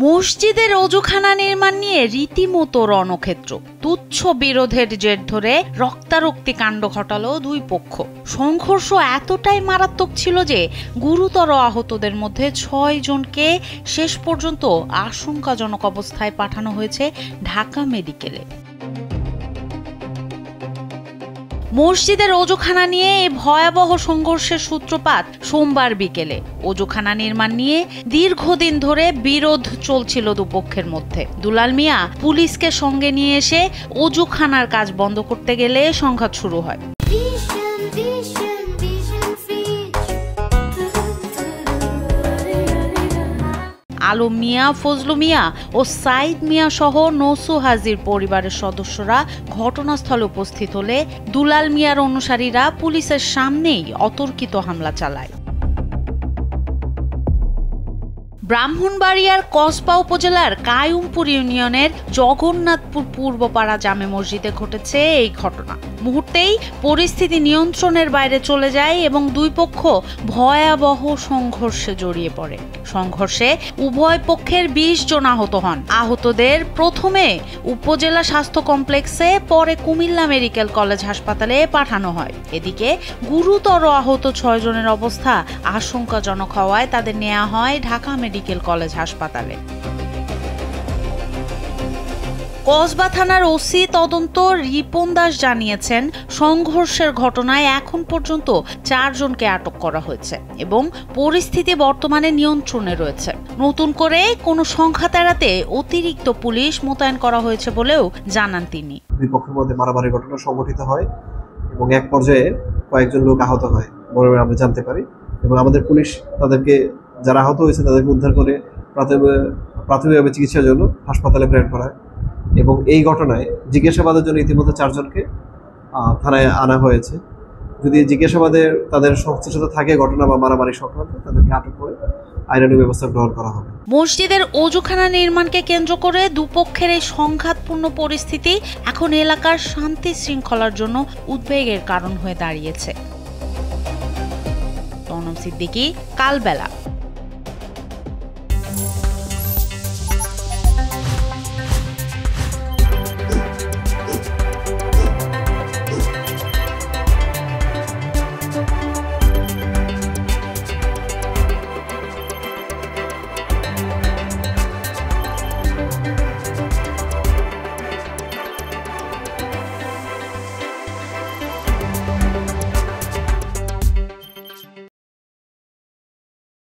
মসজিদের অজুখানা নির্মাণ নিয়ে রীতিমতো রণক্ষেত্র। তুচ্ছ বিরোধের জের ধরে রক্তারক্তি কাণ্ড ঘটালো দুই পক্ষ। সংঘর্ষ এতটাই মারাত্মক ছিল যে গুরুতর আহতদের মধ্যে ৬ জনকে শেষ পর্যন্ত আশঙ্কাজনক অবস্থায় পাঠানো হয়েছে ঢাকা মেডিকেলে। মসজিদের অজুখানা নিয়ে এই ভয়াবহ সংঘর্ষের সূত্রপাত সোমবার বিকেলে। অজুখানা নির্মাণ নিয়ে দীর্ঘদিন ধরে বিরোধ চলছিল দুপক্ষের মধ্যে। দুলাল মিয়া পুলিশকে সঙ্গে নিয়ে এসে অজুখানার কাজ বন্ধ করতে গেলে সংঘাত শুরু হয়। আলম মিয়া, ফজলু মিয়া ও সাইদ মিয়া সহ নসু হাজির পরিবারের সদস্যরা ঘটনাস্থলে উপস্থিত হলে দুলাল মিয়ার অনুসারীরা পুলিশের সামনেই অতর্কিত হামলা চালায়। ব্রাহ্মণবাড়িয়ার কসবা উপজেলার কায়ুমপুর ইউনিয়নের জগন্নাথপুর পূর্বপাড়া জামে মসজিদে ঘটেছে এই ঘটনা। মুহূর্তেই পরিস্থিতি নিয়ন্ত্রণের বাইরে চলে যায় এবং দুই পক্ষ ভয়াবহ সংঘর্ষে জড়িয়ে পড়ে। সংঘর্ষে উভয় পক্ষের ২০ জন আহত হন। আহতদের প্রথমে উপজেলা স্বাস্থ্য কমপ্লেক্সে, পরে কুমিল্লা মেডিকেল কলেজ হাসপাতালে পাঠানো হয়। এদিকে গুরুতর আহত ৬ জনের অবস্থা আশঙ্কাজনক হওয়ায় তাদের নেওয়া হয় ঢাকা মেডিকেল কলেজ হাসপাতালে। কসবা থানার ওসি তদন্ত রিপন দাস জানিয়েছেন, সংঘর্ষের ঘটনায় এখন পর্যন্ত ৪ জনকে আটক করা হয়েছে এবং পরিস্থিতি বর্তমানে নিয়ন্ত্রণে রয়েছে। নতুন করে কোনো সংঘাত এড়াতে অতিরিক্ত পুলিশ মোতায়েন করা হয়েছে বলেও জানান তিনি। দুই পক্ষের মধ্যে মারামারি ঘটনা সংঘটিত হয় এবং এক পর্যায়ে কয়েকজন লোক আহত হয় বলে আমরা জানতে পারি এবং আমাদের পুলিশ তাদেরকে, যারা আহত হয়েছে তাদেরকে উদ্ধার করে প্রাথমিকভাবে চিকিৎসার জন্য হাসপাতালে প্রেরণ করা হয় এবং এই ঘটনায় জিজ্ঞাসাবাদের জন্য ইতিমধ্যে ৪ জনকে থানায় আনা হয়েছে। যদি জিজ্ঞাসাবাদের তাদের সংশ্লিষ্টতা থাকে ঘটনা বা মারামারি সংক্রান্ত, তাদেরকে আটক করে আইনানুগ ব্যবস্থা গ্রহণ করা হবে। মসজিদের অজুখানা নির্মাণকে কেন্দ্র করে দুপক্ষের এই সংঘাতপূর্ণ পরিস্থিতি এখন এলাকার শান্তি শৃঙ্খলার জন্য উদ্বেগের কারণ হয়ে দাঁড়িয়েছে। তনম সিদ্দিকী, কালবেলা।